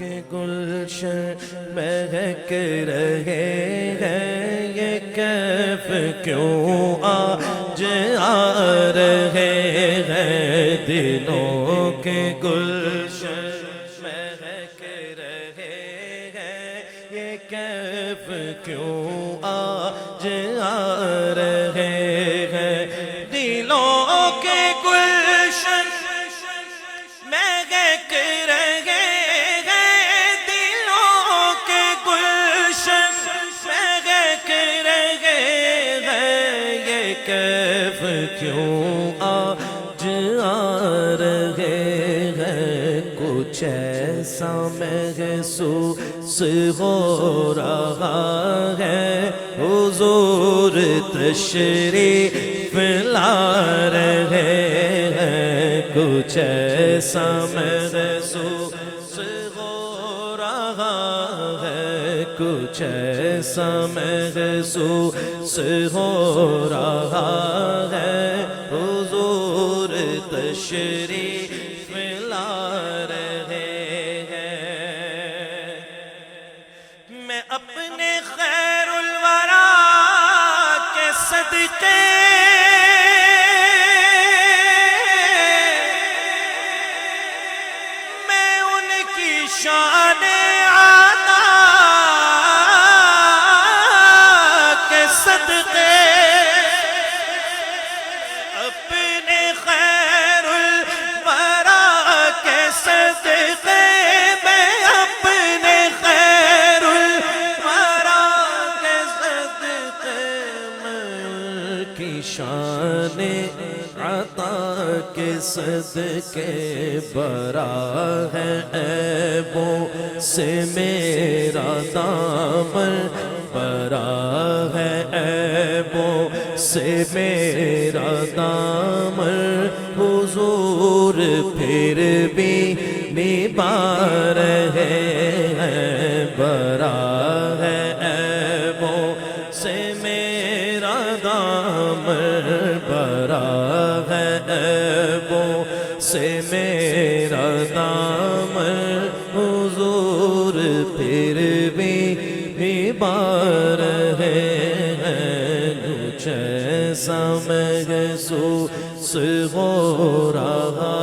کے گلشن مہک رہے ہیں، یہ کیف کیوں آج آ رہے ہیں؟ دلوں کے گلشن مہک رہے ہیں، یہ کیف کیوں آج آ رہے ہیں؟ دلوں کے گلشن مہک رہے ہیں، دلوں کے گلشن مہک رہے ہیں، یہ کیف کیوں آج آ رہے ہیں؟ کچھ ایسا محسوس ہو رہا ہے، حضور تشریف لا رہے ہیں۔ کچھ ایسا محسوس ہو رہا ہے، کچھ ایسا محسوس ہو رہا ہے، حضور تشریف لا رہے ہیں۔ میں اپنے خیر الورا کے صدقے میں ان کی شان عطا کے صدقے، اپنے خیر الورا کے صدقے، میں اپنے خیر الورا کے صدقے، میں ان کی شان عطا کے صدقے برا ہے عیبوں سے میرا دامن، برا ہے عیبوں سے میرا دامن، حضور پھر بھی نبھا رہے ہیں، برا ہے عیبوں سے میرا دامن، برا ہے عیبوں سے میرا دامن، حضور پھر بھی نبھا رہے ہیں۔ کچھ ایسا محسوس ہو رہا